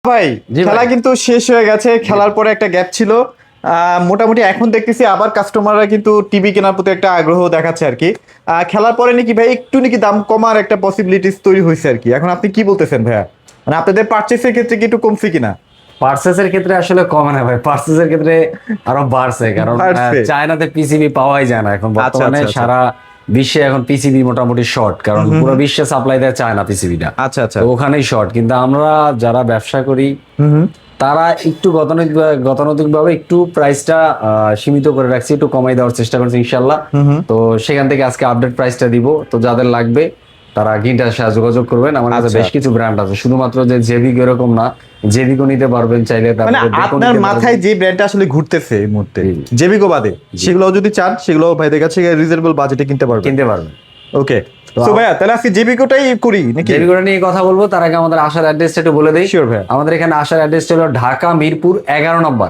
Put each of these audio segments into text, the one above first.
ভাই খেলা কিন্তু শেষ হয়ে গেছে, খেলার পরে একটা গ্যাপ ছিল। মোটামুটি এখন দেখতেছি আবার কাস্টমাররা কিন্তু টিভি কেনার প্রতি একটা আগ্রহ দেখাচ্ছে আর কি। খেলার পরে নাকি ভাই একটু নাকি দাম কমার একটা পসিবিলিটিস তৈরি হয়েছে আর কি। এখন আপনি কি বলতেছেন ভাইয়া, মানে আপনাদের পারচেসের ক্ষেত্রে কি একটু কমছে কিনা? পার্সেসের ক্ষেত্রে আসলে কমে না ভাই, পার্সেসের ক্ষেত্রে আরো বাড়ছে, কারণ বাড়ছে। চায়নাতে পিসিবি পাওয়াই যায় না এখন আচ্ছা বর্তমানে। আচ্ছা আচ্ছা সারা বিশ্বে এখন পিসিবি মোটামুটি শর্ট, কারণ পুরো বিশ্বে সাপ্লাই দেয় চায়না পিসিবিটা। আচ্ছা আচ্ছা। তো ওখানেই শর্ট, কিন্তু আমরা যারা ব্যবসা করি হুম। তারা একটু গতানুগতিকভাবে একটু প্রাইসটা সীমিত করে রাখছি, একটু কমাই দেওয়ার চেষ্টা করছি ইনশাল্লাহ। তো সেখান থেকে আজকে আপডেট প্রাইসটা দিব, তো যাদের লাগবে তারা গ্রিনটার সাথে যোগাযোগ করবেন। আমার কাছে আচ্ছা। বেশ কিছু ব্র্যান্ড আছে, শুধুমাত্র যে জেবিক এরকম না, জেবিকও নিতে পারবেন চাইলে। মানে তারপরে বেকও আপনার নিতে মাথায় পারবেন। যে ব্র্যান্ডটা আসলে ঘুরতেছে এই মুহূর্তে, জি। জেবিকো বাদে, সেগুলো যদি চান সেগুলো ভাইদের কাছে রিজনেবল বাজেটে কিনতে পারবেন। কিনতে পারবেন। ওকে, তো ভাইয়া তাহলে আজকে জেবিকোটাই করি নাকি? জেবিকোটা নিয়ে কথা বলবো, তার আগে আমাদের আসার অ্যাড্রেসটা একটু বলে দেই। Sure ভাইয়া। আমাদের এখানে আসার অ্যাড্রেসটা হলো ঢাকা মিরপুর 11 নম্বর,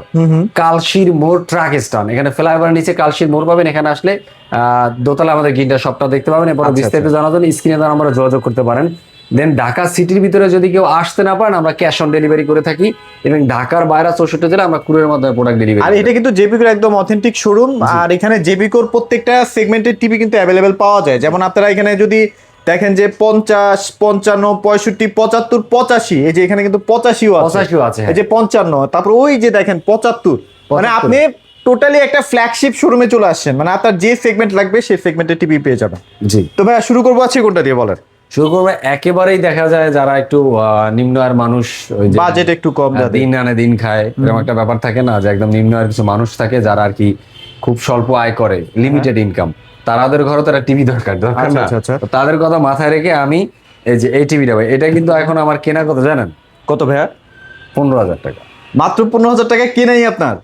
কালশির মোড় ট্রাক স্ট্যান্ড। এখানে ফ্লাইওভার নিচে কালশির মোড় পাবেন। এখানে আসলে দোতলা আমাদের গ্রিনটার শপটা দেখতে পাবেন। এরপর আচ্ছা, বিস্তারিত জানার জন্য স্ক্রিনে দেওয়া নম্বরে যোগাযোগ করতে পারেন। দেন ঢাকা সিটির ভিতরে যদি কেউ আসতে না পারেন, আমরা ক্যাশ অন ডেলিভারি করে থাকি, এবং ঢাকার বাইরে 64 জেলা আমরা কুরিয়ারের মাধ্যমে প্রোডাক্ট আর ডেলিভারি। এটা কিন্তু জেবিকোর একদম অথেন্টিক শোরুম। আর এখানে জেবিকোর প্রত্যেকটা সেগমেন্টের টিভি কিন্তু অ্যাভেলেবেল পাওয়া যায়। যেমন আপনারা এখানে যদি দেখেন যে 50, 55, 65, 75, 85, এই যে এখানে কিন্তু 85ও আছে। 85 আছে, হ্যাঁ। এই যে 55, তারপর ওই যে দেখেন 75, মানে 75 আপনি টোটালি একটা ফ্ল্যাগশিপ শোরুমে চলে আসছেন। মানে আপনার যে সেগমেন্ট লাগবে সেই সেগমেন্টের টিভি পেয়ে যাবেন। জি, তো ভাইয়া শুরু করবো আছে কোনটা দিয়ে বলেন? শুরু করবো একেবারেই দেখা যায় যারা একটু নিম্ন আয়ের মানুষ, ওই যে বাজেট একটু কম যাদের। দিন আনে দিন খায়, এরকম একটা ব্যাপার থাকে না, যে একদম নিম্ন আয়ের কিছু মানুষ থাকে যারা আর কি খুব স্বল্প আয় করে, লিমিটেড ইনকাম, তাদের ঘরে তো একটা টিভি দরকার আচ্ছা, না। আচ্ছা, আচ্ছা। তো তাদের কথা মাথায় রেখে আমি এই যে এই টিভিটা, ভাই এটা কিন্তু এখন আমার কেনা কত জানেন? কত ভাইয়া? 15,000 টাকা মাত্র 15,000 টাকায় কেনাই আপনার?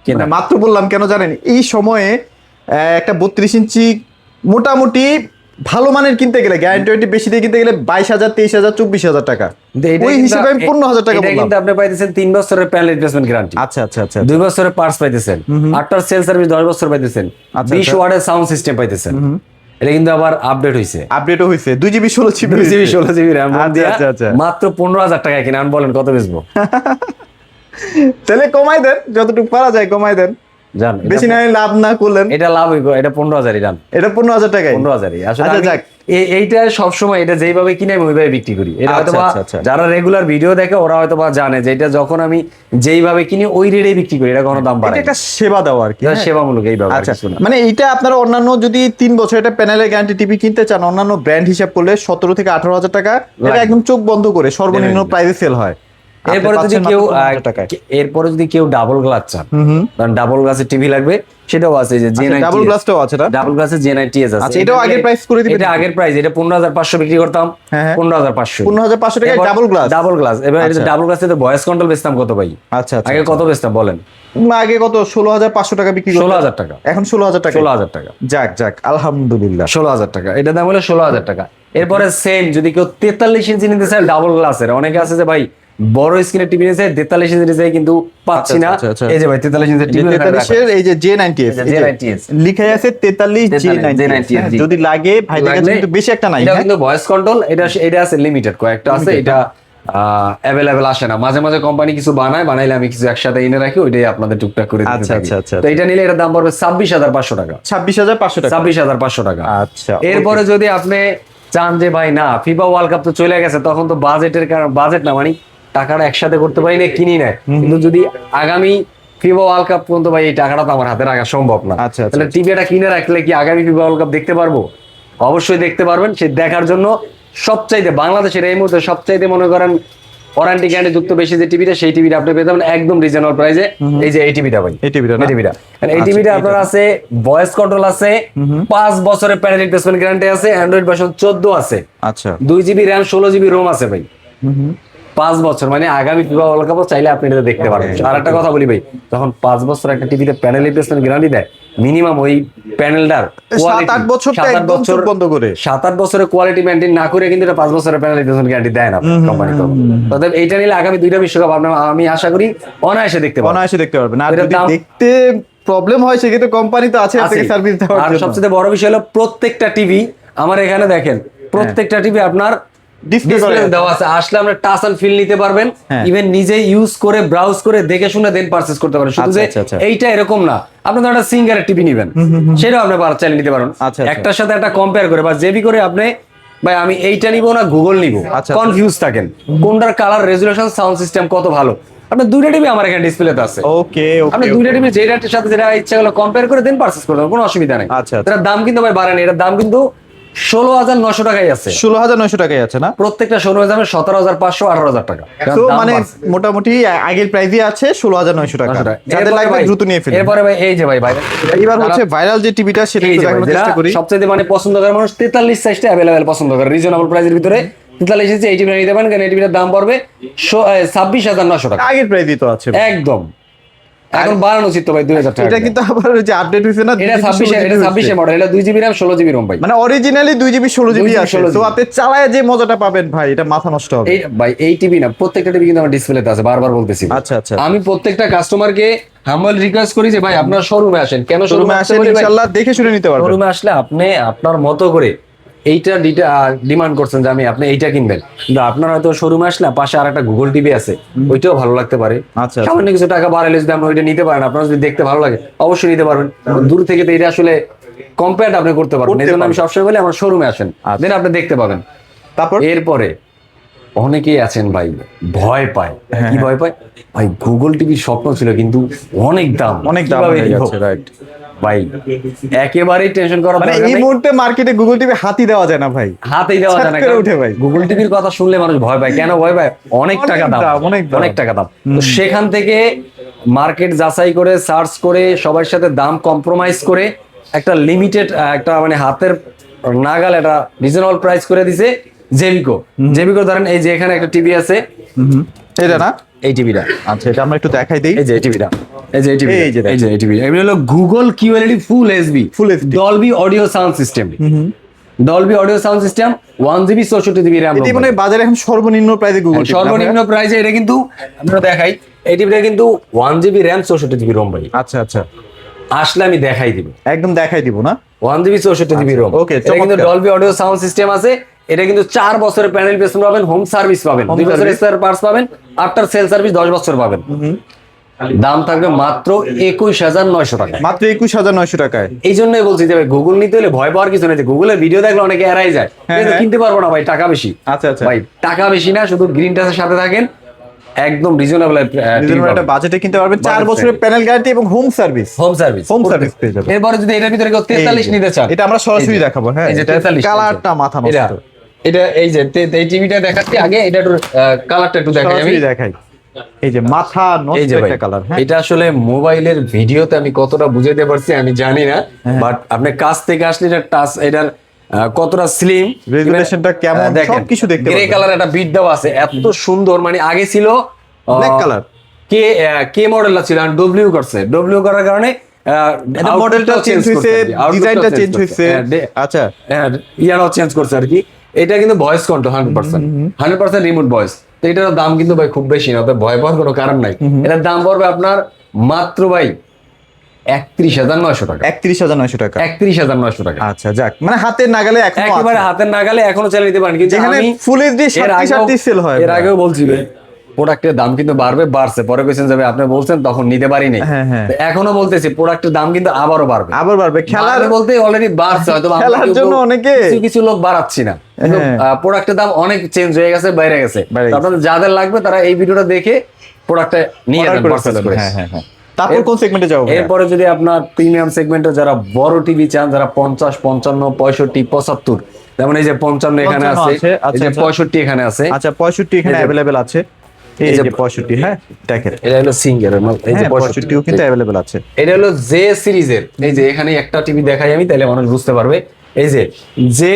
কেনা। মানে মাত্র বললাম কেন জানেন, এই সময়ে একটা 32 ইঞ্চি মোটামুটি ভালো মানের কিনতে গেলে, গ্যারান্টি ওয়ারেন্টি বেশি দিয়ে কিনতে গেলে 22,000, 23,000, 24,000 টাকা। কিন্তু এটা ওই কিন্তু- হিসেবে আমি 15,000 টাকা এটা বললাম। কিন্তু আপনি পাইতেছেন 3 বছরের প্যানেল রিপ্লেসমেন্ট গ্যারান্টি, আচ্ছা আচ্ছা আচ্ছা 2 বছরের পার্টস পাইতেছেন, আফটার সেল সার্ভিস 10 বছর পাইতেছেন, আচ্ছা, 20 আচ্ছা। ওয়াটের সাউন্ড সিস্টেম পাইতেছেন। এটা কিন্তু আবার আপডেট হইছে, আপডেটও হয়েছে 2 GB 16 GB 2 GB 16 GB RAM আচ্ছা, দিয়া আচ্ছা, আচ্ছা। মাত্র 15,000 টাকায় কিনে। আমি বলেন কত বেচবো? তাহলে কমাই দেন, যতটুকু পারা যায় কমাই দেন। জান বেশি না লাভ না করলেন। এটা লাভ হইব, এটা 15,000-ই জান, এটা 15,000 টাকায়। 15,000-ই। আসলে আচ্ছা, আমি যাক। এইটা সবসময় এটা যেইভাবে কিনে আমি ওইভাবে বিক্রি করি। এটা আচ্ছা, হয়তো বা আচ্ছা, আচ্ছা। যারা রেগুলার ভিডিও দেখে ওরা হয়তো বা জানে যে এটা যখন আমি যেইভাবে কিনি ওই রেটে বিক্রি করি, এটা কোনো দাম এটা বাড়ায় না। একটা সেবা দেওয়া আর কি। এটা হ্যাঁ। সেবামূলক এইভাবে, আর আচ্ছা, কিছু না। মানে এইটা আপনারা অন্যান্য যদি 3 বছর এটা প্যানেলের গ্যারান্টি টিভি কিনতে চান, অন্যান্য ব্র্যান্ড হিসাব করলে 17 থেকে 18,000 টাকা, এটা লাগবে। একদম চোখ বন্ধ করে সর্বনিম্ন Definitely। প্রাইসে সেল হয়। আপনি এরপরে যদি পাচ্ছেন কেউ মাত্র 15,000 টাকায়। এরপরে যদি কেউ ডাবল গ্লাস চান, কারণ ডাবল গ্লাসের টিভি লাগবে, সেটাও আছে, যে আচ্ছা, ডাবল গ্লাসটাও আছে না? ডাবল গ্লাসের J9TS আছে। আচ্ছা, এটাও আগের প্রাইস করে দিবেন? এটা আগের প্রাইস, এটা 15,500 বিক্রি করতাম, হ্যাঁ, হ্যাঁ। 15,500। 15,500 টাকায় ডাবল গ্লাস। Double glass. এবার আচ্ছা। ডাবল গ্লাসে তো ভয়েস কন্ট্রোল বেচতাম কত ভাই? আচ্ছা আচ্ছা। আগে কত বেচতাম বলেন? আগে কত? 16,500 টাকা বিক্রি করতেন। 16,000 টাকা। এখন 16,000 টাকা। 16,000 টাকা। যাক যাক, আলহামদুলিল্লাহ। 16,000 টাকা, এটা দাম হলো 16,000 টাকা। এরপরে সেম যদি কেউ 43 ইঞ্চি নিতে চায় ডাবল গ্লাসের, অনেকে আছে যে ভাই বড় স্ক্রিনের টিভি নিতে চায়, 43 ইঞ্চি নিতে চায় কিন্তু পাচ্ছি না। আচ্ছা, আচ্ছা, আচ্ছা। এই যে ভাই 43 ইঞ্চি টিভি 43 এই যে J90S, এই যে J90S লিখাই আছে 43 J90S। হ্যাঁ, যদি লাগে ভাইদের কাছে কিন্তু বেশি একটা নাই। এটা হ্যাঁ? কিন্তু ভয়েস কন্ট্রোল, এটা আছে লিমিটেড, কয়েকটা আছে, এটা অ্যাভেলেবেল আসে না। মাঝে মাঝে কোম্পানি কিছু বানাইলে আমি কিছু একসাথে এনে রাখি, ওইটাই আপনাদের টুকটাক করে দিতে আচ্ছা, থাকি। আচ্ছা, আচ্ছা, তো এটা নিলে এটার দাম পড়বে 26,500 টাকা। 26,500 টাকা। 26,500 টাকা। আচ্ছা, এরপরে যদি আপনি চান যে ভাই না, ফিফা ওয়ার্ল্ড কাপ তো চলে গেছে, তখন তো বাজেটের কারণ, বাজেট না মানে টাকাটা একসাথে করতে পারি না, কিনি না, কিন্তু যদি আগামী ফিফা ওয়ার্ল্ড কাপ পর্যন্ত ভাই এই টাকাটা তো আমার হাতে রাখা সম্ভব না, আচ্ছা, আচ্ছা, তাহলে টিভিটা কিনে রাখলে কি আগামী ফিফা ওয়ার্ল্ড কাপ দেখতে পারবো? অবশ্যই দেখতে পারবেন। সে দেখার জন্য সবচাইতে বাংলাদেশের এই মুহূর্তে সবচাইতে মনে করেন ওয়ারেন্টি গ্যারান্টি যুক্ত বেশি যে টিভিটা, সেই টিভিটা আপনি পেতে পারেন একদম রিজনেবল প্রাইসে। এই যে এই টিভিটা ভাই, এই টিভিটা না? এই টিভিটা, এই আচ্ছা, টিভিটা এইটা। আপনার আছে ভয়েস কন্ট্রোল আছে, 5 বছরের প্যানেল রিপ্লেসমেন্ট গ্যারান্টি আছে, অ্যান্ড্রয়েড ভার্সন 14 আছে, আচ্ছা। 2 GB RAM 16 GB ROM আছে ভাই। 5 বছর মানে আগামী ফিফা ওয়ার্ল্ড কাপও চাইলে আপনি এটা দেখতে পারবেন। আর একটা কথা বলি ভাই, যখন 5 বছর একটা টিভিতে প্যানেল রিপ্লেসমেন্ট গ্যারান্টি দেয়, মিনিমাম ওই প্যানেলটার 7-8 বছর তো একদম চোখ বন্ধ করে। 7-8 বছরের কোয়ালিটি মেইনটেইন না করে কিন্তু এটা 5 বছরের প্যানেল রিপ্লেসমেন্ট গ্যারান্টি দেয় না কোম্পানি। তো অতএব এইটা নিলে আগামী 2টা বিশ্বকাপ আমি আশা করি অনায়াসে দেখতে পারবেন। অনায়াসে দেখতে পারবেন। আর এটার যদি দাম- দেখতে প্রবলেম হয় সেক্ষেত্রে কোম্পানি তো আছে আপনাকে আছে। সার্ভিস দেওয়ার আর জন্য। সবচেয়ে বড় বিষয় হলো প্রত্যেকটা টিভি আমার এখানে দেখেন, প্রত্যেকটা টিভি আপনার Display ডিসপ্লে করা দেওয়া আছে, আসলে আমরা টাচ এন্ড ফিল নিতে পারবেন, হ্যাঁ। ইভেন নিজে ইউজ করে ব্রাউজ করে দেখে শুনে দেন পারচেজ করতে পারেন। শুধু আচ্ছা, যে আচ্ছা, আচ্ছা। এইটা এরকম না, আপনি তো একটা সিঙ্গারের টিভি নেবেন, সেটাও আপনি চাইলে নিতে পারেন। আচ্ছা, আচ্ছা। একটার সাথে একটা কম্পেয়ার করে বা জেবি করে আপনি ভাই আমি এইটা নিব না গুগল নিব, আচ্ছা। কনফিউজ থাকেন কোনটার কালার, রেজুলেশন, সাউন্ড সিস্টেম কত ভালো। আপনার দুইটা টিভি আমার এখানে ডিসপ্লেতে আছে, ওকে আপনি দুইটা টিভি যেটার সাথে যেটা ইচ্ছা হলো কম্পেয়ার করে দেন পারচেজ করতে পারেন, কোনো অসুবিধা নেই। আচ্ছা, আচ্ছা। এটার দাম কিন্তু ভাই বাড়েনি, এটার দাম কিন্তু 16,900 টাকাই আছে। 16,900 টাকায় আছে না? প্রত্যেকটা শোরুমে যাবে 17,500, 18,000 টাকা। তো দাম মানে বাড়ছে। মোটামুটি আগের প্রাইসই আছে 16,900 টাকা। 900 টাকা। যাদের এরপরে লাগবে ভাই- দ্রুত নিয়ে ফেলুন। এরপরে ভাই এই যে ভাই এবার হচ্ছে ভাইরাল যে টিভিটা সেটা এই একটু যে ভাই, দেখানোর যেটা চেষ্টা করি। সবচেয়ে মানে পছন্দ করে মানুষ 43 সাইজটা अवेलेबल পছন্দ করে, রিজনেবল প্রাইসের ভিতরে 43 ইঞ্চি এই টিভিটা নিতে পারেন, কারণ এই টিভিটার দাম পড়বে 26,900 টাকা আগের প্রাইসই তো আছে। একদম। এখন বাড়ানো উচিত তো ভাই 2,000 টাকা। এটা কিন্তু আবার ওই যে আপডেট হইছে না, এটা 26 এর মডেল, এটা 2GB RAM 16GB ROM ভাই। মানে অরিজিনালি 2GB 16GB 2GB আছে। 16GB তো আপনি চালায় যে মজাটা পাবেন ভাই, এটা মাথা নষ্ট হবে। এই ভাই এই টিভি না, প্রত্যেকটা টিভি কিন্তু আমার ডিসপ্লেতে আছে, বারবার বলতেছি। আচ্ছা, আচ্ছা। আমি প্রত্যেকটা কাস্টমারকে হাম্বল রিকোয়েস্ট করি যে ভাই আপনারা শোরুমে আসেন। কেন শোরুমে শোরুমে আসেন, আসেন? ইনশাআল্লাহ দেখে শুনে নিতে পারবেন। শোরুমে আসলে আপনি আপনার মতো করে এইটা ডিমান্ড করছেন যে আমি আপনি এইটা কিনবেন, কিন্তু আপনার হয়তো শোরুমে আসলে পাশে আর একটা গুগল টিভি আছে, ওইটাও ভালো লাগতে পারে। আচ্ছা, সামান্য কিছু টাকা বাড়াইলে যদি আপনি ওইটা নিতে পারেন, আপনার যদি দেখতে ভালো লাগে অবশ্যই নিতে পারবেন। দূর থেকে তো এটা আসলে কম্পেয়ার আপনি করতে পারবেন, এই জন্য আমি সবসময় বলি আমার শোরুমে আসেন, আচ্ছা। দেন আপনি দেখতে পাবেন। তারপর এরপরে অনেকেই আছেন ভাই ভয় পায়, কি ভয় পায় ভাই, গুগল টিভির স্বপ্ন ছিল কিন্তু অনেক দাম, অনেক দাম কিভাবে হয়ে নিব? যাচ্ছে, রাইট। ভাই একেবারেই টেনশন করার মানে দরকার এই নেই। মুহূর্তে মার্কেটে গুগল টিভি হাতই দেওয়া যায় না ভাই। হাতেই দেওয়া যায় না, ছাট করে উঠে ভাই। গুগল টিভির কথা শুনলে মানুষ ভয় পায়। কেন ভয় পায়? অনেক টাকা দাম, অনেক দাম। অনেক টাকা দাম। তো সেখান থেকে মার্কেট যাচাই করে সার্চ করে সবার সাথে দাম কম্প্রোমাইজ করে একটা লিমিটেড একটা মানে হাতের নাগাল একটা রিজনেবল প্রাইস করে দিছে জেবিকো। জেবিকো ধরেন এই যে এখানে একটা টিভি আছে, এটা না? এই টিভিটা, আচ্ছা, এটা আমরা একটু দেখাই দেই। এই যে এই টিভিটা, এই যে এই টিভি, এই যে এই যে এই টিভি, এগুলো হলো Google QLED full HD Full HD Dolby audio sound system. Dolby audio sound system 1GB 64GB RAM। এটি মানে বাজারে এখন সর্বনিম্ন প্রাইসে গুগল টিভি। সর্বনিম্ন প্রাইসে এটা কিন্তু আমরা দেখাই, এই টিভিটা কিন্তু 1GB RAM 64GB ROM ভাই। আচ্ছা, আচ্ছা, আসলে আমি দেখাই দিব, একদম দেখাই দিব না? 1GB 64GB ROM। okay, এটা কিন্তু চমৎকার। ডলবি অডিও সাউন্ড সিস্টেম আছে। এটা কিন্তু 4 বছরের প্যানেল প্লেসমেন্ট পাবেন, হোম সার্ভিস পাবেন, Home 2 বছরের service। স্পেয়ার পার্টস পাবেন, আফটার সেল সার্ভিস 10 বছর পাবেন। দাম থাকবে মাত্র 21,900 টাকা। মাত্র 21,900 টাকায়। এই জন্যই বলছি যে ভাই গুগল নিতে হলে ভয় পাওয়ার কিছু নেই, যে গুগলের ভিডিও দেখলে অনেকে এড়াই যায়, হ্যাঁ, কিন্তু হ্যাঁ। কিনতে পারবো না ভাই, টাকা বেশি। আচ্ছা, আচ্ছা। ভাই টাকা বেশি না, শুধু গ্রিন টাচের সাথে থাকেন, একদম রিজনেবল রিজনেবল একটা বাজেটে কিনতে পারবেন, 4 Budget বছরের প্যানেল গ্যারান্টি এবং home service. Home service, home service পেয়ে যাবেন। এরপরে যদি এটার ভিতরে কেউ 43 নিতে চান, এটা আমরা সরাসরি এই যে, দেখাবো। হ্যাঁ, এই যে এটা 43 কালারটা মাথা নষ্ট। এটা এই যে এই টিভিটা দেখাচ্ছি আগে, এটা একটু কালারটা একটু দেখাই আমি। সরাসরি দেখাই। এই যে মাথা এই নষ্ট যে ভাই, একটা কালার। হ্যাঁ, এটা আসলে মোবাইলের ভিডিওতে আমি কতটা বুঝাইতে পারছি আমি জানি না, বাট আপনি কাছ থেকে আসলে এটা টাচ, এটার কতটা স্লিম, রেজুলেশনটা কেমন সবকিছু দেখতে গ্রে পাবেন। কালার একটা বিট দেওয়া আছে, এত সুন্দর। মানে আগে ছিল ব্ল্যাক কালার। কে মডেলটা ছিল, আর ডব্লিউ করছে, ডব্লিউ করার কারণে এটা মডেলটা চেঞ্জ হইছে, ডিজাইনটা চেঞ্জ হইছে। আচ্ছা, ইয়ারাও চেঞ্জ করছে আর কি। এটা কিন্তু ভয়েস কন্ট্রোল 100% রিমোট ভয়েস। তো এটার দাম কিন্তু ভাই খুব বেশি না, তো ভয় পাওয়ার কোনো কারণ নাই। এটার দাম পড়বে আপনার মাত্র ভাই 31,900 টাকা। 31,900 টাকা। 31,900 টাকা। আচ্ছা, যাক, মানে হাতের নাগালে এখনো একেবারে আছে। হাতের নাগালে এখনো চালিয়ে নিতে পারেন, কিন্তু যেখানে আমি ফুল এইচডি এর 60 সেল হয়। এর আগেও বলছি ভাই, প্রোডাক্টের দাম কিন্তু বাড়ছে, পরে কইছেন যাবে আপনি বলছেন তখন নিতে পারি নাই। হ্যাঁ, হ্যাঁ। তো এখনো বলতেছি প্রোডাক্টের দাম কিন্তু আবারও বাড়বে। আবার বাড়বে। খেলার বাড়বে বলতে অলরেডি বাড়ছে, হয়তো আমরা খেলার কেউ জন্য অনেকে কিছু কিছু লোক বাড়াচ্ছি না, কিন্তু হ্যাঁ। প্রোডাক্টের দাম অনেক চেঞ্জ হয়ে গেছে, বাইরে গেছে। বাইরে তো আপনাদের যাদের লাগবে তারা এই ভিডিওটা দেখে প্রোডাক্টটা নিয়ে অর্ডার যাবেন, করে purchase ফেলবেন। করে। হ্যাঁ, হ্যাঁ, হ্যাঁ। তারপর কোন সেগমেন্টে যাবো ভাইয়া? এরপরে যদি আপনার প্রিমিয়াম সেগমেন্টে যারা বড় টিভি চান, যারা 50, 55, 65, 75, যেমন এই যে 55 এখানে 55 আছে, আছে, এই আচ্ছা, যে আচ্ছা। 65 এখানে আছে। আচ্ছা, 65 এখানে এই যে- अवेलेबल আছে। এই এই যে যে 65, হ্যাঁ, দেখেন। এটা হলো সিঙ্গেল, এই যে 65 কিন্তু अवेलेबल আছে। এটা হলো জে সিরিজের। এই যে এখানে একটা টিভি দেখাই আমি, তাহলে মানুষ বুঝতে পারবে। এই যে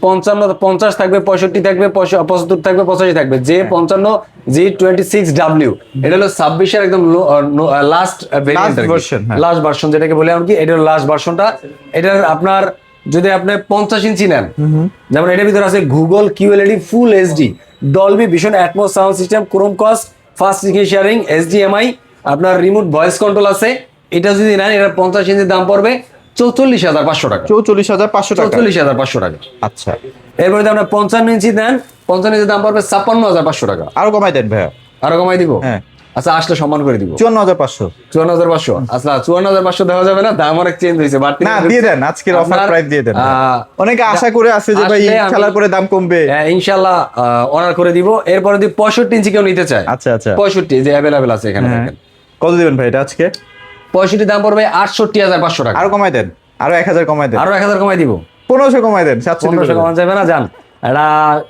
55, 50 থাকবে, 65 থাকবে, 75 থাকবে, 85 থাকবে। যে 55 G26W, এটা হলো 26 এর একদম লাস্ট ভেরিয়েন্ট, version, হ্যাঁ। লাস্ট ভার্সন যেটাকে বলে আর কি। এটা হলো লাস্ট ভার্সনটা। এটার আপনার যদি আপনি 50 ইঞ্চি নেন, যেমন এটার ভিতরে আছে Google QLED full HD Dolby vision atoms sound system, Chromecast, fast sharing, HDMI, আপনার রিমোট ভয়েস কন্ট্রোল আছে। এটা যদি নেন, এটা 50 ইঞ্চির দাম পড়বে 44,500 টাকা। 44,500 টাকা। 44,500 টাকা। আচ্ছা, এরপরে যদি আপনার 55 ইঞ্চি দেন, 55 ইঞ্চির দাম পড়বে 56,500 টাকা। আরো কমাই দেন ভাইয়া। আরো কমাই দিব? হ্যাঁ। আচ্ছা, আসলে সম্মান করে দিব। 54,500। 54,500। আচ্ছা, 54,500 দেওয়া যাবে না, দাম অনেক চেঞ্জ হয়েছে, বাড়তি না, দিয়ে দেন, আজকের অফার আপনার, প্রাইস দিয়ে দেন। আহ, অনেকে আশা করে আছে যে ভাই আসলে আমি- খেলার পরে দাম কমবে। ইনশাআল্লাহ অর্ডার করে দিব। এরপরে যদি 65 ইঞ্চি কেউ নিতে চায়, আচ্ছা আচ্ছা। 65 যে অ্যাভেলেবেল আছে এখানে হ্যাঁ। দেখেন। কত দিবেন ভাই এটা আজকে? 65 দাম পড়বে 68,500 টাকা। আরো কমাই দেন, আরো 1000 কমাই দেন। আরো 1000 কমাই দিব। 1500 কমাই দেন, 700 1500 কমান যাবে না, জান। এটা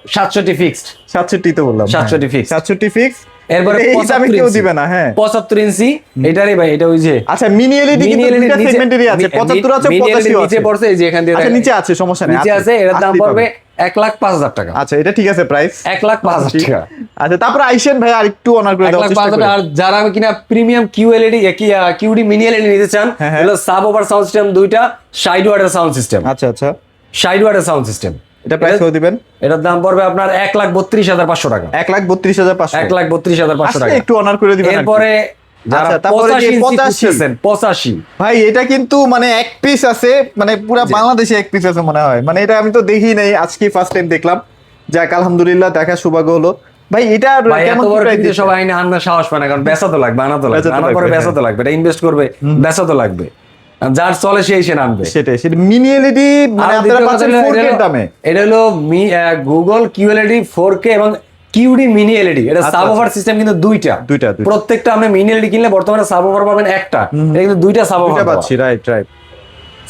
67 ফিক্সড। 67 তো বললাম। 67 fixed। 67 ফিক্স। এরপরে এই দামে 75 কেউ ইঞ্চি। দিবে না। হ্যাঁ। 75 ইঞ্চি এটারই ভাই, এটা ওই যে আচ্ছা, মিনি এলইডি মিনি কিন্তু LED দুইটা নিচে- সেগমেন্টেরই আছে, মি- 75 আছে, মিনি LED 85 আছে। নিচে পড়ছে, এই যে এখান দিয়ে আচ্ছা, দেখেন। নিচে আছে, সমস্যা নেই। নিচে আছে, এটার দাম আসতেই পড়বে পাবে। 1,05,000 টাকা। আচ্ছা, এটা ঠিক আছে প্রাইস। 1,05,000 টাকা। আচ্ছা, তারপরে আইসেন ভাই, আর একটু অনার করে দেওয়ার চেষ্টা 1,05,000 করেন। আর যারা কিনা premium QLED QD mini LED নিতে চান, হ্যাঁ, হ্যাঁ। হলো সাব ওভার সাউন্ড সিস্টেম দুইটা, 60 ওয়াটের সাউন্ড সিস্টেম, আচ্ছা আচ্ছা। 60 ওয়াটের সাউন্ড সিস্টেম। এটা প্রাইস কত দিবেন? এটার দাম পড়বে আপনার 1,32,500 টাকা। 1,32,500। 1,32,500 আসলে টাকা। একটু অনার করে দিবেন। এরপরে যারা আচ্ছা, তারপরে 85 যে ইঞ্চি 85 খুঁজতেছেন, 85 ভাই এটা কিন্তু মানে এক পিস আছে, মানে পুরো বাংলাদেশে এক পিস আছে মনে হয়। মানে এটা আমি তো দেখি নাই, আজকে ফার্স্ট টাইম দেখলাম। যাক, আলহামদুলিল্লাহ, দেখা সৌভাগ্য হলো। ভাই এটা ভাই এত কেমন বড় প্রাইস টিভি সবাই আইনে আনার সাহস পায় না, কারণ বেচা তো লাগবে, আনা তো লাগবে, বেচা তো আনার পরে লাগবে, বেচা তো লাগবে, এটা ইনভেস্ট করবে, বেচা তো লাগবে। যার চলে সেই সে আনবে। সেটাই, সেটা মিনি এলইডি মানে আর আপনারা দ্বিতীয় পাচ্ছেন কথা হলো, 4K এর দামে। এটা হলো গুগল কিউএলইডি 4K এবং কিউডি মিনি এলইডি। এটা আচ্ছা, সাব ওভার সিস্টেম কিন্তু দুইটা। দুইটা। প্রত্যেকটা আপনি মিনি এলইডি কিনলে বর্তমানে সাব ওভার পাবেন একটা, এটা কিন্তু দুইটা সাব ওভার এটা পাচ্ছি, রাইট রাইট।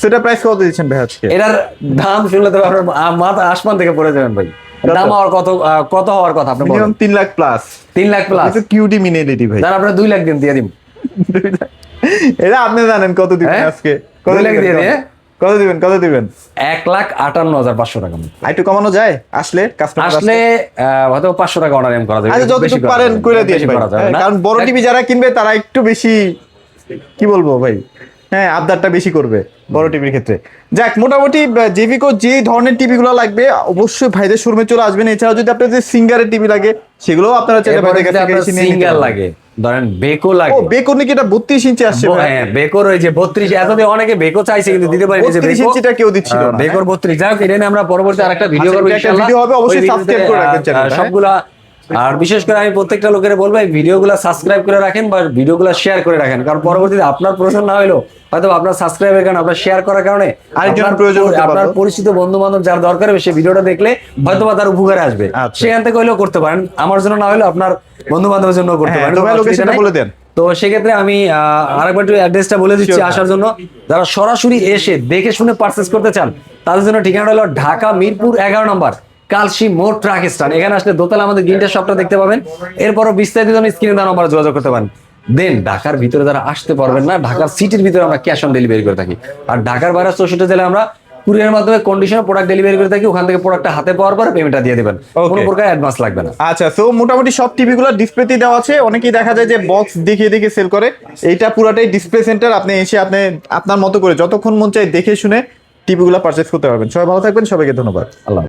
সেটা প্রাইস কত দিচ্ছেন ভাই আজকে? এটার দাম শুনলে তো আপনার মাথা আসমান থেকে পড়ে যাবেন ভাই। দাম হওয়ার কত হওয়ার কথা আপনি বলেন? Minimum 3 lakh plus. 3 lakh plus. এটা কিউডি মিনি এলইডি ভাই। যারা আপনার 2 লাখ দিন দিয়ে দিন। এটা আপনি জানেন কত দিবেন হ্যাঁ? আজকে? কত 2 লাখ দিবেন? দিয়ে দিয়ে কত দিবেন? কত দিবেন? 1,58,500 টাকা। আর একটু কমানো যায় আসলে কাস্টমার আসলে হয়তো 500 টাকা অর্ডার করা যাবে। আচ্ছা, বেশি যতটুকু করা পারেন যাবে না, করে দিন বেশি ভাই। করা যাবে না। কারণ বড় টিভি যারা কিনবে তারা একটু বেশি, কি বলবো ভাই, হ্যাঁ, আবদারটা বেশি করবে বড় টিভির ক্ষেত্রে। যাক, মোটামুটি জেভিকো যে ধরনের টিভি গুলো লাগবে অবশ্যই ভাইদের শোরুমে চলে আসবেন। এছাড়াও যদি আপনাদের সিঙ্গারের টিভি লাগে সেগুলোও আপনারা চাইলে এরপরে ভাইদের যদি কাছ থেকে আপনার এসে নিয়ে নিতে সিঙ্গেল পারবেন। লাগে, ধরেন বেকো লাগে। ও, বেকো নাকি এটা 32 ইঞ্চি আসছে ভাই? হ্যাঁ, বেকোর ওই যে 32, এতদিন অনেকে বেকো চাইছে কিন্তু দিতে পারেনি, যে 32 বেকো ইঞ্চিটা কেউ দিচ্ছিল না, বেকোর 32। যাই হোক, এটা নিয়ে আমরা পরবর্তী আরেকটা ভিডিও আচ্ছা, করবো এটা একটা ইনশাআল্লাহ। ভিডিও হবে, অবশ্যই ওই সাবস্ক্রাইব ভিডিওতে, করে রাখবেন চ্যানেলটা, হ্যাঁ? সবগুলা। আর বিশেষ করে আমি প্রত্যেকটা লোকের বলবো এই ভিডিওগুলো সাবস্ক্রাইব করে রাখেন বা ভিডিওগুলো শেয়ার করে রাখেন, কারণ পরবর্তীতে আপনার প্রয়োজন না হলেও হয়তো আপনার সাবস্ক্রাইবের কারণে, আপনার শেয়ার করার কারণে আরেকজনের আপনার প্রয়োজন হতে আপনার পারলো। পরিচিত বন্ধু বান্ধব যার দরকার হবে সে ভিডিওটা দেখলে হয়তো বা তার উপকারে আসবে, আচ্ছা। সেখান থেকে হলেও করতে পারেন। আমার জন্য না হলেও আপনার বন্ধু বান্ধবের জন্য করতে হ্যাঁ, পারেন, তো ভাই কোনো অসুবিধা লোকেশনটা নাই। বলে দেন। তো সেক্ষেত্রে আমি আরেকবার একটু অ্যাড্রেসটা বলে দিচ্ছি Sure, আসার জন্য। যারা সরাসরি এসে দেখে শুনে পারচেজ করতে চান তাদের জন্য ঠিকানা হলো ঢাকা মিরপুর 11 নম্বর কালশি মোড় ট্রাক স্ট্যান্ড। এখানে আসলে দোতলা আমাদের গ্রিনটার শপটা দেখতে পাবেন। এরপরও বিস্তারিত জন্য স্ক্রিনে দেওয়া নম্বরে যোগাযোগ করতে পারেন। দেন ঢাকার ভিতরে যারা আসতে পারবেন না, ঢাকার সিটির ভিতরে আমরা ক্যাশ অন ডেলিভারি করে থাকি। আর ঢাকার বাইরে 64 জেলায় আমরা কুরিয়ারের মাধ্যমে কন্ডিশনে প্রোডাক্ট ডেলিভারি করে থাকি। ওখান থেকে প্রোডাক্টটা হাতে পাওয়ার পর পেমেন্টটা দিয়ে দিবেন, Okay. কোনো প্রকার অ্যাডভান্স লাগবে না। আচ্ছা, তো মোটামুটি সব টিভি গুলো ডিসপ্লেতে দেওয়া আছে। অনেকেই দেখা যায় যে বক্স দেখিয়ে দেখে সেল করে, এইটা পুরাটাই ডিসপ্লে সেন্টার। আপনি এসে আপনি আপনার মতো করে যতক্ষণ মন চাই দেখে শুনে টিভি গুলো পারচেজ করতে পারবেন। সবাই ভালো থাকবেন, সবাইকে ধন্যবাদ। আল্লাহ।